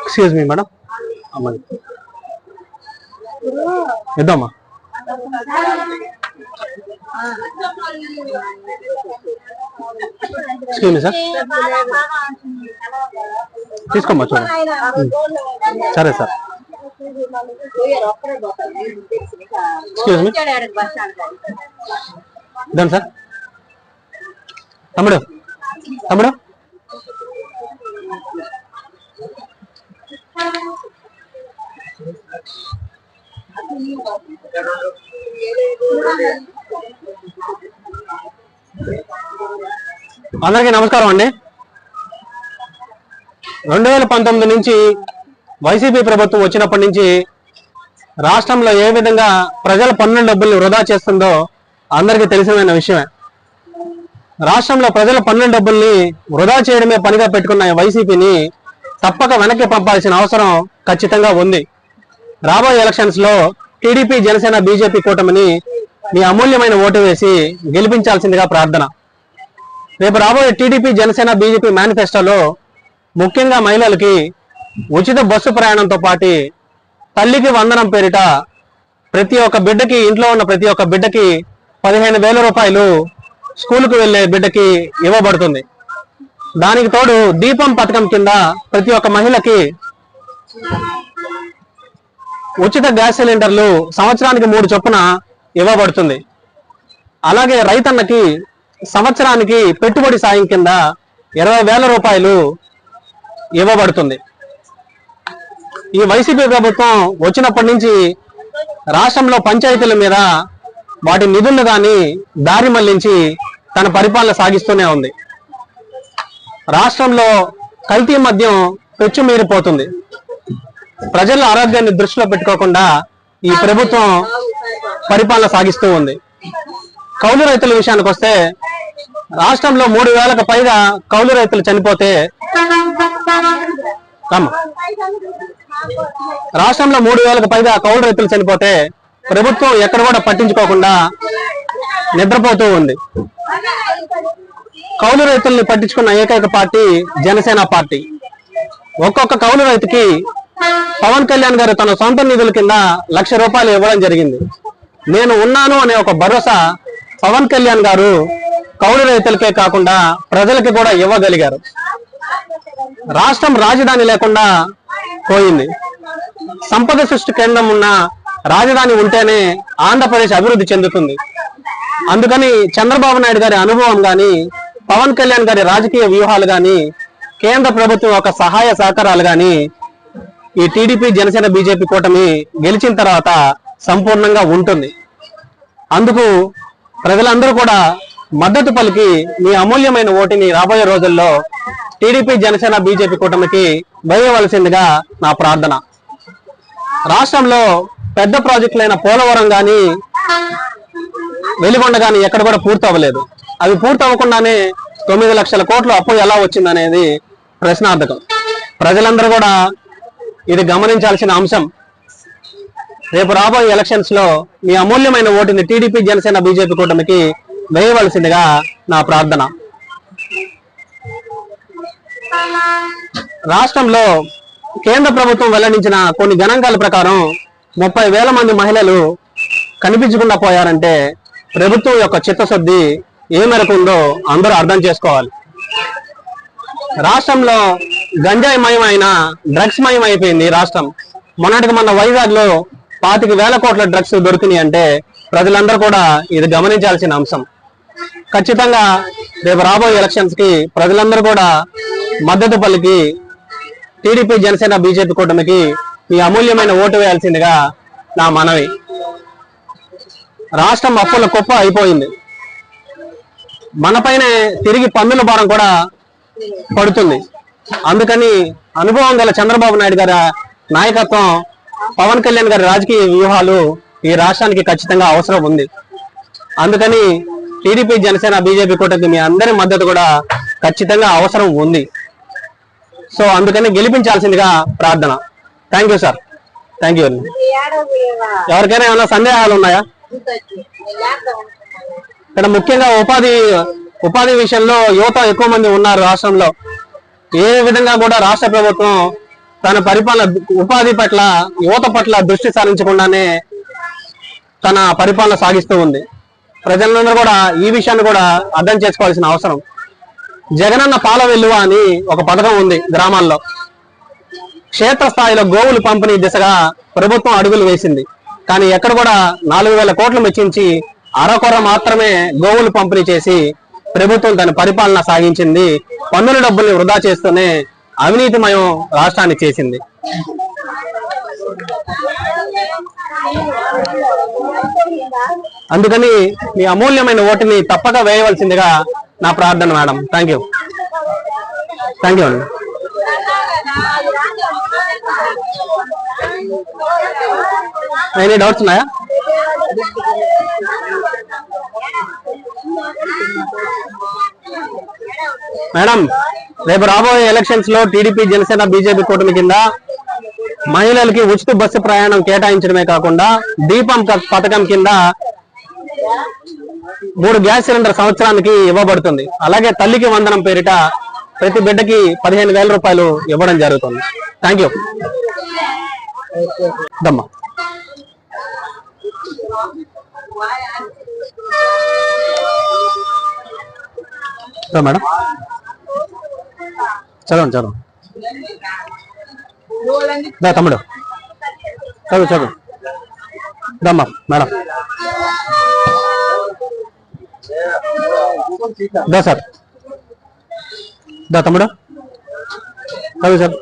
Excuse me madam, అమ్మాయి ఇద్దామా? Excuse me sir, తీసుకోమ్మా చూడండి. సరే సార్. ఎక్స్క్యూజ్ మీ, ఇద్దాం సార్. తమ్ముడు తమ్ముడు అందరికీ నమస్కారం అండి. 2019 నుంచి వైసీపీ ప్రభుత్వం వచ్చినప్పటి నుంచి రాష్ట్రంలో ఏ విధంగా ప్రజల పన్నుల డబ్బుల్ని వృధా చేస్తుందో అందరికీ తెలిసిన విషయమే. రాష్ట్రంలో ప్రజల పన్నుల డబ్బుల్ని వృధా చేయడమే పనిగా పెట్టుకున్న వైసీపీని తప్పక వెనక్కి పంపాల్సిన అవసరం ఖచ్చితంగా ఉంది. రాబోయే ఎలక్షన్స్ లో టీడీపీ, జనసేన, బీజేపీ కూటమిని మీ అమూల్యమైన ఓటు వేసి గెలిపించాల్సిందిగా ప్రార్థన. రేపు రాబోయే టీడీపీ, జనసేన, బీజేపీ మేనిఫెస్టోలో ముఖ్యంగా మహిళలకి ఉచిత బస్సు ప్రయాణంతో పాటు తల్లికి వందనం పేరిట ప్రతి ఒక్క బిడ్డకి, ఇంట్లో ఉన్న ప్రతి ఒక్క బిడ్డకి 15,000 రూపాయలు స్కూలుకు వెళ్లే బిడ్డకి ఇవ్వబడుతుంది. దానికి తోడు దీపం పథకం కింద ప్రతి ఒక్క మహిళకి ఉచిత గ్యాస్ సిలిండర్లు సంవత్సరానికి 3 చొప్పున ఇవ్వబడుతుంది. అలాగే రైతన్నకి సంవత్సరానికి పెట్టుబడి సాయం కింద 20,000 రూపాయలు ఇవ్వబడుతుంది. ఈ వైసీపీ ప్రభుత్వం వచ్చినప్పటి నుంచి రాష్ట్రంలో పంచాయతీల మీద వాటి నిధులను కానీ దారి మళ్లించి తన పరిపాలన సాగిస్తూనే ఉంది. రాష్ట్రంలో కల్తీ మద్యం పెచ్చుమీరిపోతుంది. ప్రజల ఆరోగ్యాన్ని దృష్టిలో పెట్టుకోకుండా ఈ ప్రభుత్వం పరిపాలన సాగిస్తూ ఉంది. కౌలు రైతుల విషయానికి వస్తే రాష్ట్రంలో 3,000కు పైగా కౌలు రైతులు చనిపోతే ప్రభుత్వం ఎక్కడ కూడా పట్టించుకోకుండా నిద్రపోతూ ఉంది. కౌలు రైతుల్ని పట్టించుకున్న ఏకైక పార్టీ జనసేన పార్టీ. ఒక్కొక్క కౌలు రైతుకి పవన్ కళ్యాణ్ గారు తన సొంత నిధుల కింద 1,00,000 రూపాయలు ఇవ్వడం జరిగింది. నేను ఉన్నాను అనే ఒక భరోసా పవన్ కళ్యాణ్ గారు కౌలు రైతులకే కాకుండా ప్రజలకి కూడా ఇవ్వగలిగారు. రాష్ట్రం రాజధాని లేకుండా పోయింది. సంపద సృష్టి కేంద్రం ఉన్న రాజధాని ఉంటేనే ఆంధ్రప్రదేశ్ అభివృద్ధి చెందుతుంది. అందుకని చంద్రబాబు నాయుడు గారి అనుభవం గాని, పవన్ కళ్యాణ్ గారి రాజకీయ వ్యూహాలు గాని, కేంద్ర ప్రభుత్వం యొక్క సహాయ సహకారాలు గాని ఈ టీడీపీ, జనసేన, బీజేపీ కూటమి గెలిచిన తర్వాత సంపూర్ణంగా ఉంటుంది. అందుకు ప్రజలందరూ కూడా మద్దతు పలికి మీ అమూల్యమైన ఓటుని రాబోయే రోజుల్లో టీడీపీ, జనసేన, బీజేపీ కూటమికి వేయవలసిందిగా నా ప్రార్థన. రాష్ట్రంలో పెద్ద ప్రాజెక్టులైన పోలవరం గాని, వెలిగొండ గాని ఎక్కడ కూడా పూర్తి అవ్వలేదు. అవి పూర్తి అవ్వకుండానే 9 లక్షల కోట్లు అప్పు ఎలా వచ్చిందనేది ప్రశ్నార్థకం. ప్రజలందరూ కూడా ఇది గమనించాల్సిన అంశం. రేపు రాబోయే ఎలక్షన్స్ లో మీ అమూల్యమైన ఓటుని టీడీపీ, జనసేన, బీజేపీ కూటమికి వేయవలసిందిగా నా ప్రార్థన. రాష్ట్రంలో కేంద్ర ప్రభుత్వం వెల్లడించిన కొన్ని గణాంకాల ప్రకారం 30,000 మంది మహిళలు కనిపించకుండా పోయారంటే ప్రభుత్వం యొక్క చిత్తశుద్ధి ఏ మేరకు ఉందో అందరూ అర్థం చేసుకోవాలి. రాష్ట్రంలో గంజాయి మయమైన, డ్రగ్స్ మయం అయిపోయింది రాష్ట్రం. మొన్నటికి మొన్న వైజాగ్ లో 25,000 కోట్ల డ్రగ్స్ దొరికినాయి అంటే ప్రజలందరూ కూడా ఇది గమనించాల్సిన అంశం. ఖచ్చితంగా రేపు రాబోయే ఎలక్షన్స్ కి ప్రజలందరూ కూడా మద్దతు పలికి టీడీపీ, జనసేన, బీజేపీ కూటమికి ఈ అమూల్యమైన ఓటు వేయాల్సిందిగా నా మనవి. రాష్ట్రం అప్పుల కుప్ప అయిపోయింది. మనపైనే తిరిగి పన్నుల భారం కూడా పడుతుంది. అందుకని అనుభవం గల చంద్రబాబు నాయుడు గారి నాయకత్వం, పవన్ కళ్యాణ్ గారి రాజకీయ వ్యూహాలు ఈ రాష్ట్రానికి ఖచ్చితంగా అవసరం ఉంది. అందుకని టీడీపీ, జనసేన, బీజేపీ కూటమికి మీ అందరి మద్దతు కూడా ఖచ్చితంగా అవసరం ఉంది. సో అందుకని గెలిపించాల్సిందిగా ప్రార్థన. Thank you sir, thank you. ఎవరికైనా ఏమైనా సందేహాలు ఉన్నాయా? ఇక్కడ ముఖ్యంగా ఉపాధి విషయంలో యువత ఎక్కువ మంది ఉన్నారు రాష్ట్రంలో. ఏ విధంగా కూడా రాష్ట్ర ప్రభుత్వం తన పరిపాలన ఉపాధి పట్ల యువత పట్ల దృష్టి సారించకుండానే తన పరిపాలన సాగిస్తూ ఉంది. ప్రజలందరూ కూడా ఈ విషయాన్ని కూడా అర్థం చేసుకోవాల్సిన అవసరం. జగనన్న పాల వెల్లువ అని ఒక పథకం ఉంది గ్రామాల్లో. క్షేత్రస్థాయిలో గోవులు పంపిణీ దిశగా ప్రభుత్వం అడుగులు వేసింది. కానీ ఎక్కడ కూడా 4,000 కోట్లు వెచ్చించి అరకొర మాత్రమే గోవులు పంపిణీ చేసి ప్రభుత్వం తన పరిపాలన సాగించింది. పన్నుల డబ్బుల్ని వృధా చేస్తూనే అవినీతిమయం రాష్ట్రాన్ని చేసింది. అందుకని మీ అమూల్యమైన ఓటుని తప్పక వేయవలసిందిగా నా ప్రార్థన మేడం. థ్యాంక్ యూ అండి. ఎనీ డౌట్స్ ఉన్నాయా? మేడం, రేపు రాబోయే ఎలక్షన్స్ లో టీడీపీ, జనసేన, బీజేపీ కూటమి కింద మహిళలకి ఉచిత బస్సు ప్రయాణం కేటాయించడమే కాకుండా దీపం పథకం కింద 3 గ్యాస్ సిలిండర్ సంవత్సరానికి ఇవ్వబడుతుంది. అలాగే తల్లికి వందనం పేరిట ప్రతి బిడ్డకి 15,000 రూపాయలు ఇవ్వడం జరుగుతుంది. Thank you. దమ్మా మేడం, చదవండి తమ్ముడు, చదువు దమ్మా మేడం. సార్ తమ్ముడు, చదువు సార్.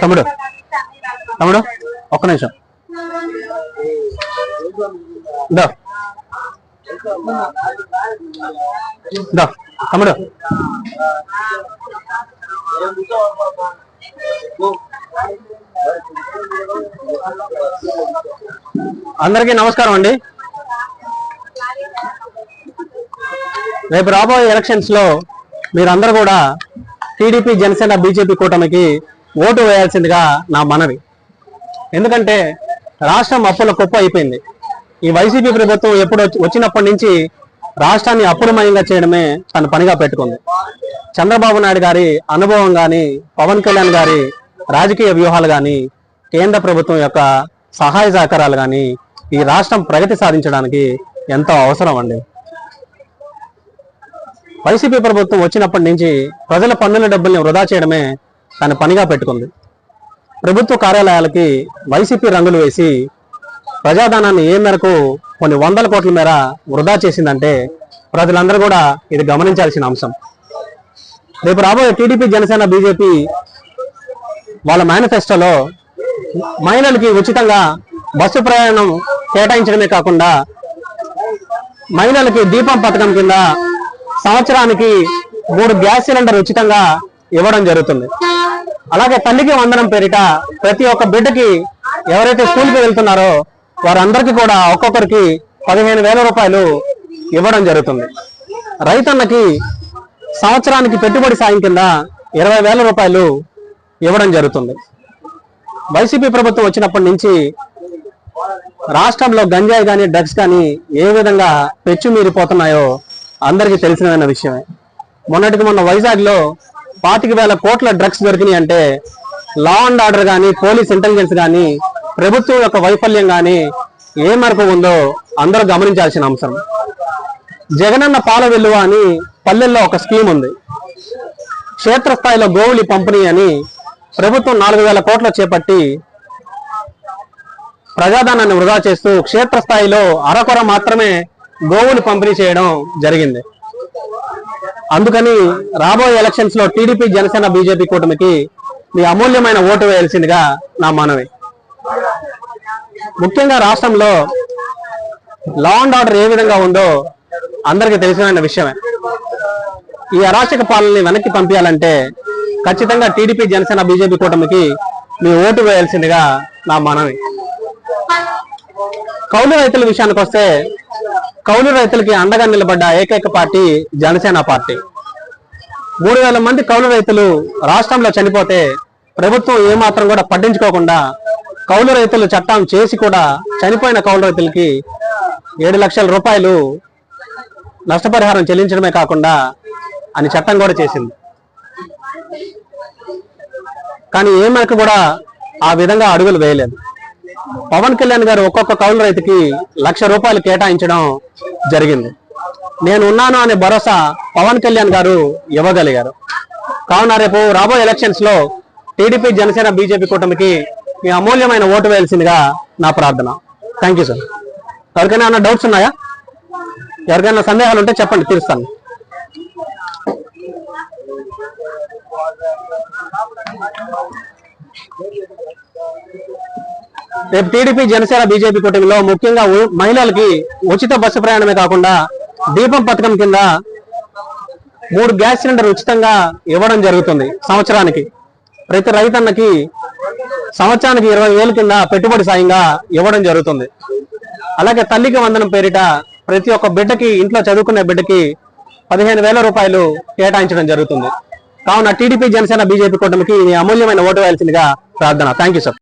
తమ్ముడు ఒక్క నిమిషం. తమ్ముడు, అందరికీ నమస్కారం అండి. రేపు రాబోయే ఎలక్షన్స్ లో మీరందరూ కూడా టీడీపీ, జనసేన, బీజేపీ కూటమికి ఓటు వేయాల్సిందిగా నా మనవి. ఎందుకంటే రాష్ట్రం అప్పుల కుప్ప అయిపోయింది. ఈ వైసీపీ ప్రభుత్వం ఎప్పుడు వచ్చినప్పటి నుంచి రాష్ట్రాన్ని అప్పులమయంగా చేయడమే తన పనిగా పెట్టుకుంది. చంద్రబాబు నాయుడు గారి అనుభవం గాని, పవన్ కళ్యాణ్ గారి రాజకీయ వ్యూహాలు గాని, కేంద్ర ప్రభుత్వం యొక్క సహాయ సహకారాలు గాని ఈ రాష్ట్రం ప్రగతి సాధించడానికి ఎంతో అవసరం అండి. వైసీపీ ప్రభుత్వం వచ్చినప్పటి నుంచి ప్రజల పన్నుల డబ్బుల్ని వృధా చేయడమే తన పనిగా పెట్టుకుంది. ప్రభుత్వ కార్యాలయాలకి వైసీపీ రంగులు వేసి ప్రజాధనాన్ని ఏ మేరకు కొన్ని 100 కోట్ల మేర వృధా చేసిందంటే ప్రజలందరూ కూడా ఇది గమనించాల్సిన అంశం. రేపు రాబోయే టీడీపీ, జనసేన, బీజేపీ వాళ్ళ మేనిఫెస్టోలో మహిళలకి ఉచితంగా బస్సు ప్రయాణం కేటాయించడమే కాకుండా మహిళలకి దీపం పథకం కింద సంవత్సరానికి 3 గ్యాస్ సిలిండర్ ఉచితంగా ఇవ్వడం జరుగుతుంది. అలాగే తల్లికి వందనం పేరిట ప్రతి ఒక్క బిడ్డకి ఎవరైతే స్కూల్కి వెళ్తున్నారో వారందరికీ కూడా ఒక్కొక్కరికి 15,000 రూపాయలు ఇవ్వడం జరుగుతుంది. రైతన్నకి సంవత్సరానికి పెట్టుబడి సాయం కింద 20,000 రూపాయలు ఇవ్వడం జరుగుతుంది. వైసీపీ ప్రభుత్వం వచ్చినప్పటి నుంచి రాష్ట్రంలో గంజాయి కానీ, డ్రగ్స్ కానీ ఏ విధంగా పెచ్చుమీరిపోతున్నాయో అందరికీ తెలిసిన విషయమే. మొన్నటికి మొన్న వైజాగ్ లో 25,000 కోట్ల డ్రగ్స్ దొరికినాయి అంటే లా అండ్ ఆర్డర్ కానీ, పోలీస్ ఇంటెలిజెన్స్ కానీ, ప్రభుత్వం యొక్క వైఫల్యం కానీ ఏ మేరకు ఉందో అందరూ గమనించాల్సిన అంశం. జగనన్న పాల వెల్లువ అని పల్లెల్లో ఒక స్కీమ్ ఉంది. క్షేత్రస్థాయిలో గోవులి పంపిణీ అని ప్రభుత్వం 4,000 కోట్ల చేపట్టి ప్రజాధనాన్ని వృధా చేస్తూ క్షేత్రస్థాయిలో అరకొర మాత్రమే గోవులు పంపిణీ చేయడం జరిగింది. అందుకని రాబోయే ఎలక్షన్స్ లో టీడీపీ, జనసేన, బీజేపీ కూటమికి మీ అమూల్యమైన ఓటు వేయాల్సిందిగా నా మనవి. ముఖ్యంగా రాష్ట్రంలో లా అండ్ ఆర్డర్ ఏ విధంగా ఉందో అందరికీ తెలిసిన విషయమే. ఈ అరాచక పాలనని వెనక్కి పంపించాలంటే ఖచ్చితంగా టీడీపీ, జనసేన, బీజేపీ కూటమికి మీ ఓటు వేయాల్సిందిగా నా మనవి. కౌలు రైతుల విషయానికి వస్తే కౌలు రైతులకి అండగా నిలబడ్డ ఏకైక పార్టీ జనసేన పార్టీ. 3,000 మంది కౌలు రైతులు రాష్ట్రంలో చనిపోతే ప్రభుత్వం ఏమాత్రం కూడా పట్టించుకోకుండా కౌలు రైతులు చట్టం చేసి కూడా చనిపోయిన కౌలు రైతులకి 7 లక్షల రూపాయలు నష్టపరిహారం చెల్లించడమే కాకుండా అని చట్టం కూడా చేసింది. కానీ ఏ మేరకు కూడా ఆ విధంగా అడుగులు వేయలేదు. పవన్ కళ్యాణ్ గారు ఒక్కొక్క కౌలు రైతుకి ₹1,00,000 కేటాయించడం జరిగింది. నేను ఉన్నాను అనే భరోసా పవన్ కళ్యాణ్ గారు ఇవ్వగలిగారు. కావున రేపు రాబోయే ఎలక్షన్స్ లో టీడీపీ, జనసేన, బీజేపీ కూటమికి మీ అమూల్యమైన ఓటు వేయాల్సిందిగా నా ప్రార్థన. Thank you sir. ఎవరికైనా ఏమైనా డౌట్స్ ఉన్నాయా? ఎవరికైనా సందేహాలు ఉంటే చెప్పండి, తీరుస్తాను. రేపు టీడీపీ, జనసేన, బీజేపీ కూటమిలో ముఖ్యంగా మహిళలకి ఉచిత బస్సు ప్రయాణమే కాకుండా దీపం పథకం కింద 3 గ్యాస్ సిలిండర్ ఉచితంగా ఇవ్వడం జరుగుతుంది. సంవత్సరానికి ప్రతి రైతన్నకి సంవత్సరానికి 20,000 కింద పెట్టుబడి సాయంగా ఇవ్వడం జరుగుతుంది. అలాగే తల్లికి వందనం పేరిట ప్రతి ఒక్క బిడ్డకి, ఇంట్లో చదువుకునే బిడ్డకి ₹15,000 కేటాయించడం జరుగుతుంది. కావున టీడీపీ, జనసేన, బీజేపీ కూటమికి అమూల్యమైన ఓటు వేయాల్సిందిగా ప్రార్థన. Thank you sir.